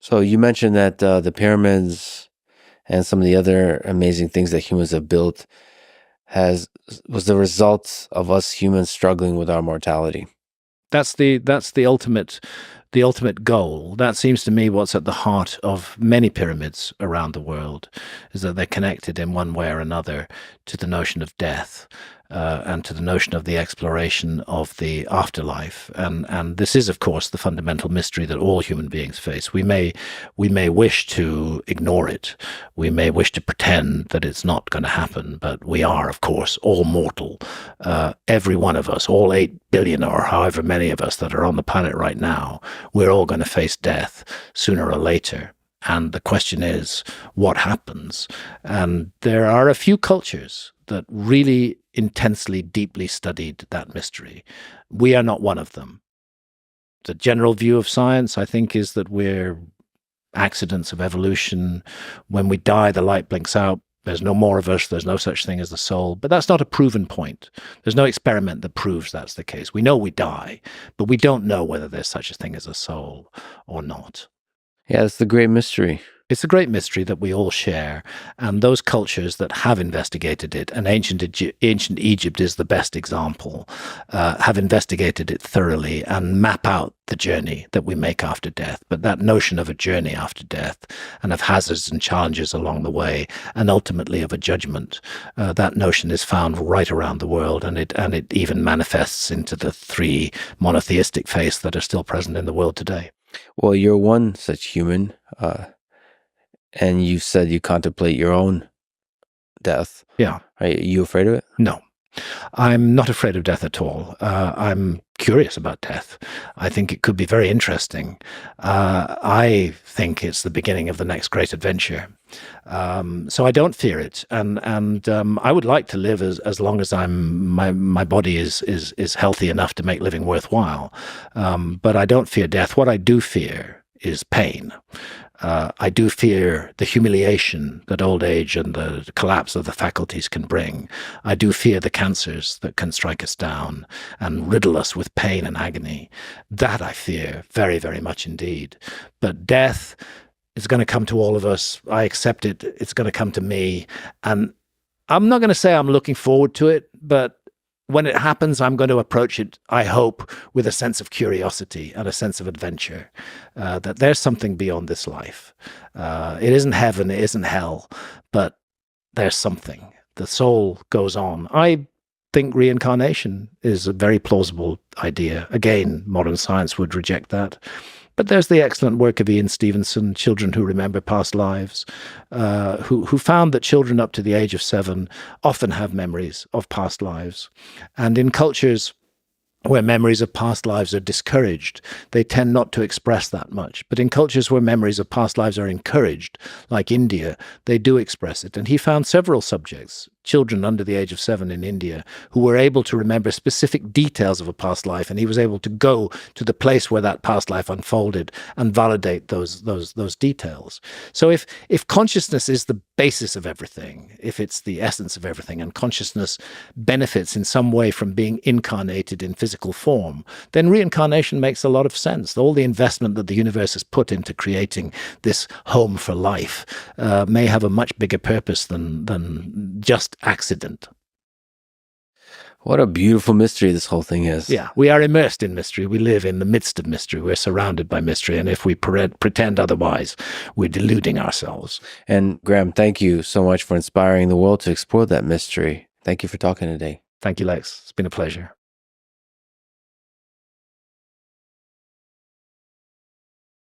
So you mentioned that the pyramids and some of the other amazing things that humans have built has was the result of us humans struggling with our mortality. That's the ultimate goal. That seems to me what's at the heart of many pyramids around the world, is that they're connected in one way or another to the notion of death, and to the notion of the exploration of the afterlife. And this is, of course, the fundamental mystery that all human beings face. We may wish to ignore it. We may wish to pretend that it's not going to happen, but we are, of course, all mortal. Every one of us, all 8 billion or however many of us that are on the planet right now, we're all going to face death sooner or later. And the question is, what happens? And there are a few cultures that really intensely, deeply studied that mystery. We are not one of them. The general view of science, I think, is that we're accidents of evolution. When we die, the light blinks out. There's no more of us. There's no such thing as the soul. But that's not a proven point. There's no experiment that proves that's the case. We know we die, but we don't know whether there's such a thing as a soul or not. Yeah, it's the great mystery. It's a great mystery that we all share, and those cultures that have investigated it, and ancient Egypt is the best example, have investigated it thoroughly and map out the journey that we make after death. But that notion of a journey after death, and of hazards and challenges along the way, and ultimately of a judgment, that notion is found right around the world, and it even manifests into the 3 monotheistic faiths that are still present in the world today. Well, you're one such human, and you said you contemplate your own death. Yeah. Are you afraid of it? No. I'm not afraid of death at all. I'm curious about death. I think it could be very interesting. I think it's the beginning of the next great adventure. So I don't fear it, and I would like to live as long as my body is healthy enough to make living worthwhile. But I don't fear death. What I do fear is pain. I do fear the humiliation that old age and the collapse of the faculties can bring. I do fear the cancers that can strike us down and riddle us with pain and agony. That I fear very, very much indeed. But death is going to come to all of us. I accept it. It's going to come to me. And I'm not going to say I'm looking forward to it, but when it happens, I'm going to approach it, I hope, with a sense of curiosity and a sense of adventure, that there's something beyond this life. It isn't heaven, it isn't hell, but there's something. The soul goes on. I think reincarnation is a very plausible idea. Again, modern science would reject that. But there's the excellent work of Ian Stevenson, Children Who Remember Past Lives, who found that children up to the age of 7 often have memories of past lives. And in cultures where memories of past lives are discouraged, they tend not to express that much. But in cultures where memories of past lives are encouraged, like India, they do express it. And he found several subjects, children under the age of 7 in India, who were able to remember specific details of a past life, and he was able to go to the place where that past life unfolded and validate those details. So if consciousness is the basis of everything, if it's the essence of everything, and consciousness benefits in some way from being incarnated in physical form, then reincarnation makes a lot of sense. All the investment that the universe has put into creating this home for life may have a much bigger purpose than just accident. What a beautiful mystery this whole thing is. Yeah, we are immersed in mystery. We live in the midst of mystery. We're surrounded by mystery. And if we pretend otherwise, we're deluding ourselves. And Graham, thank you so much for inspiring the world to explore that mystery. Thank you for talking today. Thank you, Lex. It's been a pleasure.